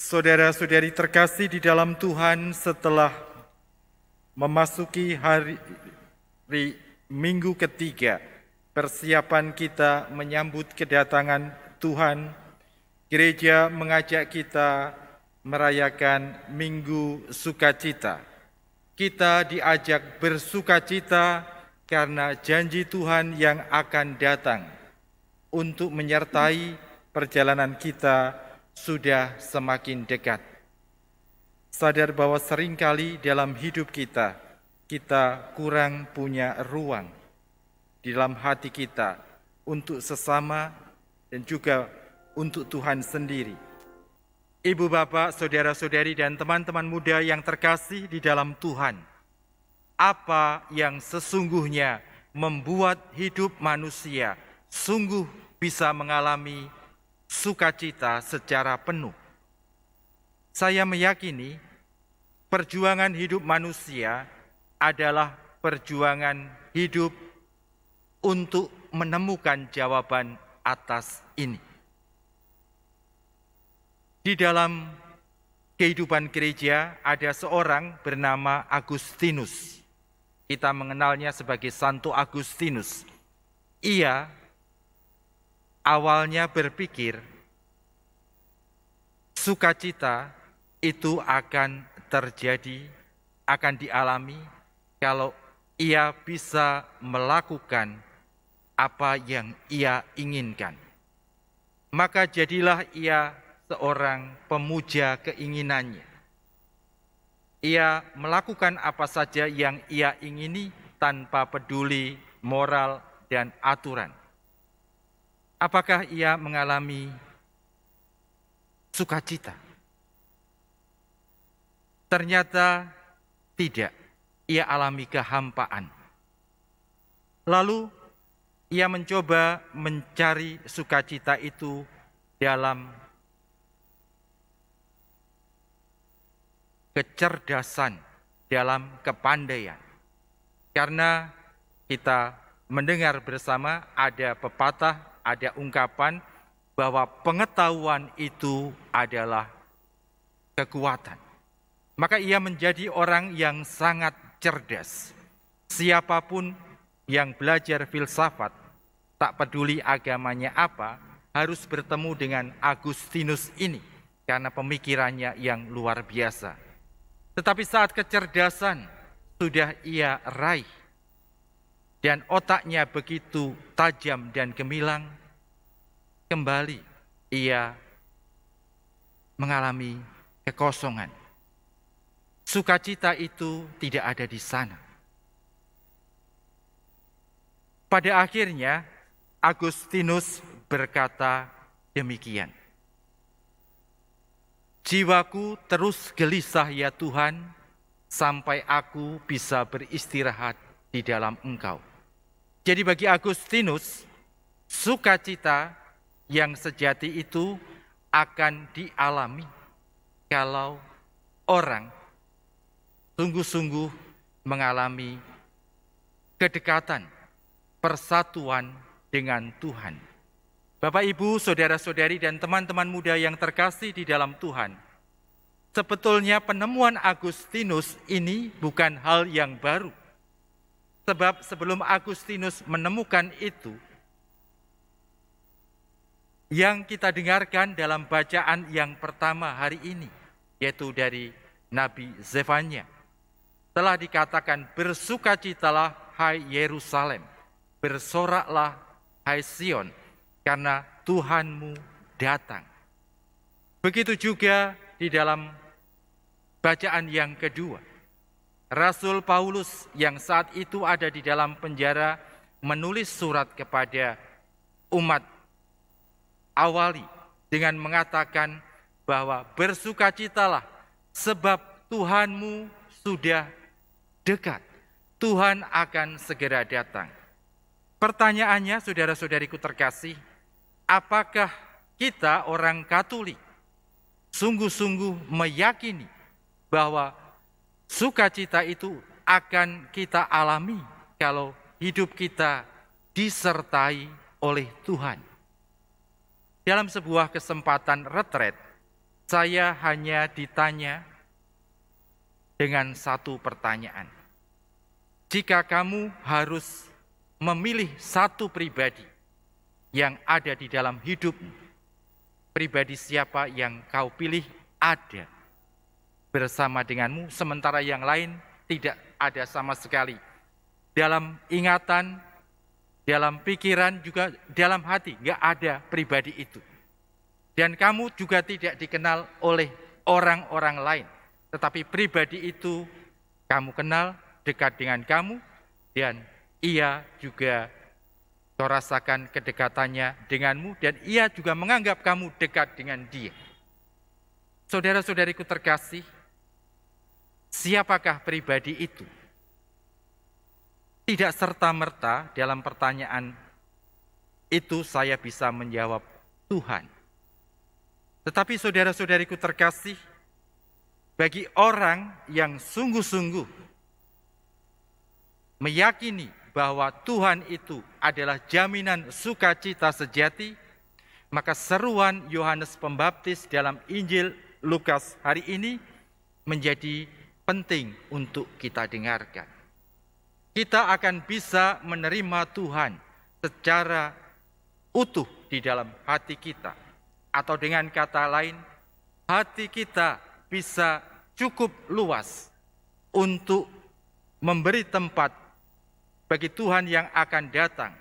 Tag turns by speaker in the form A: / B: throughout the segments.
A: Saudara-saudari terkasih di dalam Tuhan, setelah memasuki hari Minggu ketiga, persiapan kita menyambut kedatangan Tuhan, gereja mengajak kita merayakan Minggu Sukacita. Kita diajak bersukacita karena janji Tuhan yang akan datang untuk menyertai perjalanan kita sudah semakin dekat. Sadar bahwa seringkali dalam hidup kita kurang punya ruang di dalam hati kita untuk sesama dan juga untuk Tuhan sendiri. Ibu, bapak, saudara-saudari, dan teman-teman muda yang terkasih di dalam Tuhan, apa yang sesungguhnya membuat hidup manusia sungguh bisa mengalami sukacita secara penuh? Saya meyakini perjuangan hidup manusia adalah perjuangan hidup untuk menemukan jawaban atas ini. Di dalam kehidupan gereja ada seorang bernama Agustinus. Kita mengenalnya sebagai Santo Agustinus. Ia awalnya berpikir sukacita itu akan terjadi, akan dialami kalau ia bisa melakukan apa yang ia inginkan. Maka jadilah ia seorang pemuja keinginannya. Ia melakukan apa saja yang ia ingini tanpa peduli moral dan aturan. Apakah ia mengalami sukacita? Ternyata tidak. Ia alami kehampaan. Lalu ia mencoba mencari sukacita itu dalam kecerdasan, dalam kepandaian. Karena kita mendengar bersama ada pepatah, ada ungkapan bahwa pengetahuan itu adalah kekuatan. Maka ia menjadi orang yang sangat cerdas. Siapapun yang belajar filsafat, tak peduli agamanya apa, harus bertemu dengan Agustinus ini karena pemikirannya yang luar biasa. Tetapi saat kecerdasan sudah ia raih dan otaknya begitu tajam dan gemilang, kembali ia mengalami kekosongan. Sukacita itu tidak ada di sana. Pada akhirnya Agustinus berkata demikian. Jiwaku terus gelisah ya Tuhan, sampai aku bisa beristirahat di dalam Engkau. Jadi bagi Agustinus, sukacita yang sejati itu akan dialami kalau orang sungguh-sungguh mengalami kedekatan, persatuan dengan Tuhan. Bapak, Ibu, saudara-saudari, dan teman-teman muda yang terkasih di dalam Tuhan, sebetulnya penemuan Agustinus ini bukan hal yang baru. Sebab sebelum Agustinus menemukan itu, yang kita dengarkan dalam bacaan yang pertama hari ini, yaitu dari Nabi Zefanya, telah dikatakan, bersukacitalah hai Yerusalem, bersoraklah hai Sion, karena Tuhanmu datang. Begitu juga di dalam bacaan yang kedua, Rasul Paulus yang saat itu ada di dalam penjara menulis surat kepada umat awali dengan mengatakan bahwa bersukacitalah sebab Tuhanmu sudah dekat. Tuhan akan segera datang. Pertanyaannya, saudara-saudariku terkasih, apakah kita orang Katolik sungguh-sungguh meyakini bahwa sukacita itu akan kita alami kalau hidup kita disertai oleh Tuhan? Dalam sebuah kesempatan retret, saya hanya ditanya dengan satu pertanyaan. Jika kamu harus memilih satu pribadi yang ada di dalam hidupmu, pribadi siapa yang kau pilih ada bersama denganmu, sementara yang lain tidak ada sama sekali. Dalam ingatan, dalam pikiran, juga dalam hati, nggak ada pribadi itu. Dan kamu juga tidak dikenal oleh orang-orang lain. Tetapi pribadi itu kamu kenal, dekat dengan kamu, dan ia juga kau rasakan kedekatannya denganmu, dan ia juga menganggap kamu dekat dengan dia. Saudara-saudariku terkasih, siapakah pribadi itu? Tidak serta-merta dalam pertanyaan itu saya bisa menjawab Tuhan. Tetapi saudara-saudariku terkasih, bagi orang yang sungguh-sungguh meyakini bahwa Tuhan itu adalah jaminan sukacita sejati, maka seruan Yohanes Pembaptis dalam Injil Lukas hari ini menjadi penting untuk kita dengarkan. Kita akan bisa menerima Tuhan secara utuh di dalam hati kita. Atau dengan kata lain, hati kita bisa cukup luas untuk memberi tempat bagi Tuhan yang akan datang,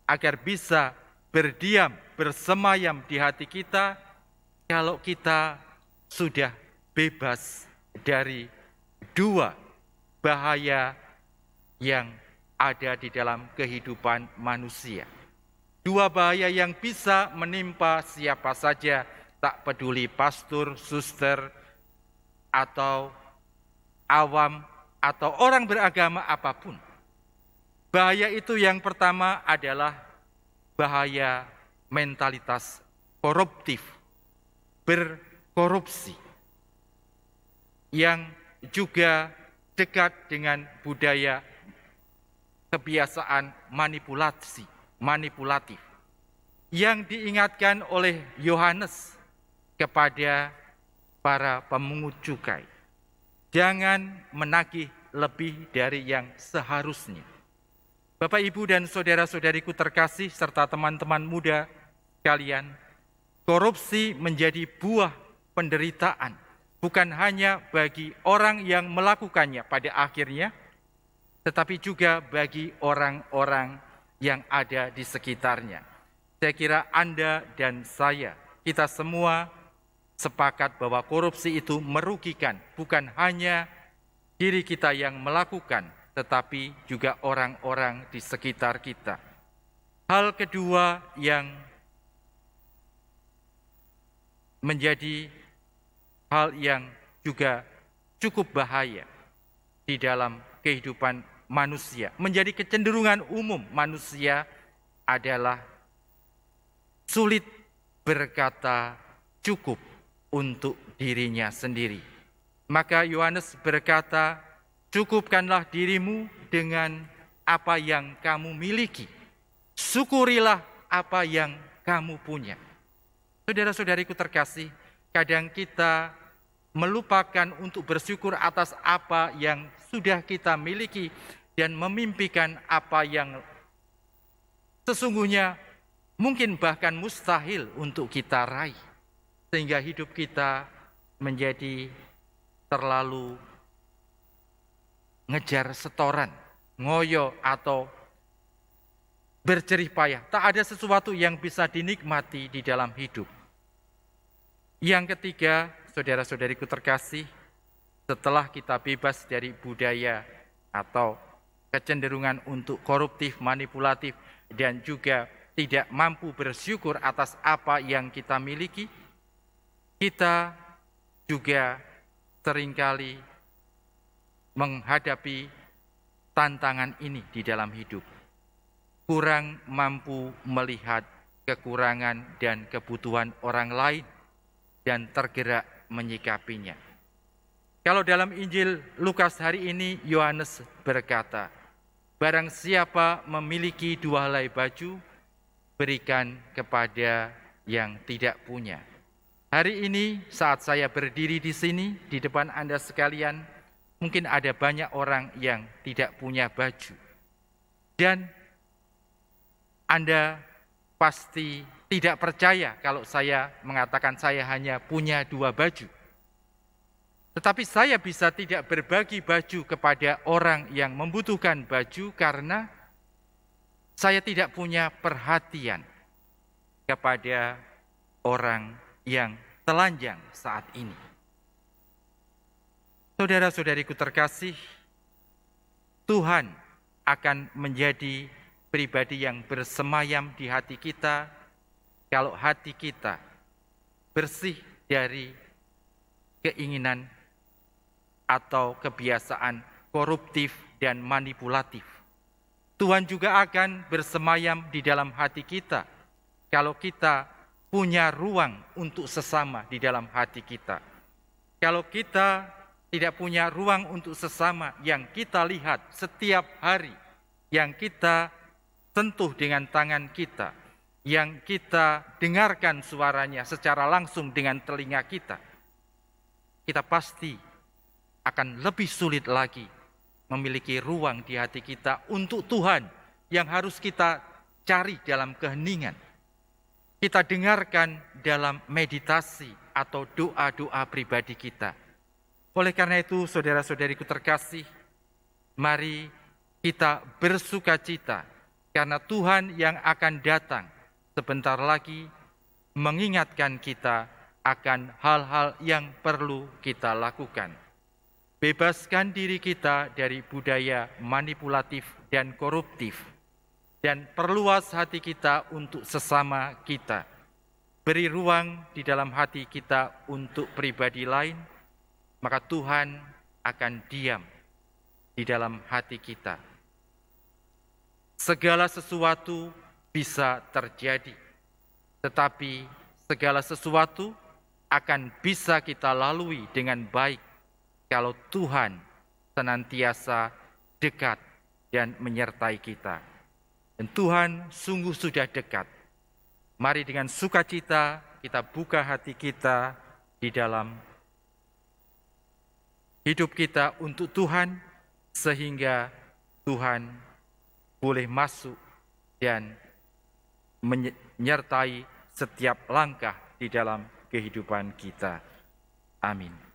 A: agar bisa berdiam, bersemayam di hati kita, kalau kita sudah bebas dari dua bahaya yang ada di dalam kehidupan manusia. Dua bahaya yang bisa menimpa siapa saja, tak peduli pastor, suster, atau awam, atau orang beragama apapun. Bahaya itu yang pertama adalah bahaya mentalitas koruptif, berkorupsi, yang juga dekat dengan budaya kebiasaan manipulatif, yang diingatkan oleh Yohanes kepada para pemungut cukai. Jangan menagih lebih dari yang seharusnya. Bapak, Ibu, dan saudara-saudariku terkasih, serta teman-teman muda sekalian, korupsi menjadi buah penderitaan, bukan hanya bagi orang yang melakukannya pada akhirnya, tetapi juga bagi orang-orang yang ada di sekitarnya. Saya kira Anda dan saya, kita semua sepakat bahwa korupsi itu merugikan, bukan hanya diri kita yang melakukan, tetapi juga orang-orang di sekitar kita. Hal kedua yang menjadi hal yang juga cukup bahaya di dalam kehidupan manusia, menjadi kecenderungan umum manusia, adalah sulit berkata cukup untuk dirinya sendiri. Maka Yohanes berkata, cukupkanlah dirimu dengan apa yang kamu miliki. Syukurilah apa yang kamu punya. Saudara-saudariku terkasih, kadang kita melupakan untuk bersyukur atas apa yang sudah kita miliki dan memimpikan apa yang sesungguhnya mungkin bahkan mustahil untuk kita raih. Sehingga hidup kita menjadi terlalu ngejar setoran, ngoyo, atau berjerih payah. Tak ada sesuatu yang bisa dinikmati di dalam hidup. Yang ketiga, saudara-saudariku terkasih, setelah kita bebas dari budaya atau kecenderungan untuk koruptif, manipulatif, dan juga tidak mampu bersyukur atas apa yang kita miliki, kita juga seringkali menghadapi tantangan ini di dalam hidup. Kurang mampu melihat kekurangan dan kebutuhan orang lain dan tergerak menyikapinya. Kalau dalam Injil Lukas hari ini, Yohanes berkata, barang siapa memiliki 2 helai baju, berikan kepada yang tidak punya. Hari ini saat saya berdiri di sini di depan Anda sekalian, mungkin ada banyak orang yang tidak punya baju. Dan Anda pasti tidak percaya kalau saya mengatakan saya hanya punya 2 baju. Tetapi saya bisa tidak berbagi baju kepada orang yang membutuhkan baju karena saya tidak punya perhatian kepada orang yang telanjang saat ini. Saudara-saudariku terkasih, Tuhan akan menjadi pribadi yang bersemayam di hati kita kalau hati kita bersih dari keinginan atau kebiasaan koruptif dan manipulatif. Tuhan juga akan bersemayam di dalam hati kita kalau kita punya ruang untuk sesama di dalam hati kita. Kalau kita tidak punya ruang untuk sesama yang kita lihat setiap hari, yang kita sentuh dengan tangan kita, yang kita dengarkan suaranya secara langsung dengan telinga kita, kita pasti akan lebih sulit lagi memiliki ruang di hati kita untuk Tuhan yang harus kita cari dalam keheningan. Kita dengarkan dalam meditasi atau doa-doa pribadi kita. Oleh karena itu, saudara-saudariku terkasih, mari kita bersukacita karena Tuhan yang akan datang sebentar lagi mengingatkan kita akan hal-hal yang perlu kita lakukan. Bebaskan diri kita dari budaya manipulatif dan koruptif, dan perluas hati kita untuk sesama kita. Beri ruang di dalam hati kita untuk pribadi lain, maka Tuhan akan diam di dalam hati kita. Segala sesuatu bisa terjadi, tetapi segala sesuatu akan bisa kita lalui dengan baik kalau Tuhan senantiasa dekat dan menyertai kita. Dan Tuhan sungguh sudah dekat. Mari dengan sukacita kita buka hati kita di dalam hidup kita untuk Tuhan, sehingga Tuhan boleh masuk dan menyertai setiap langkah di dalam kehidupan kita. Amin.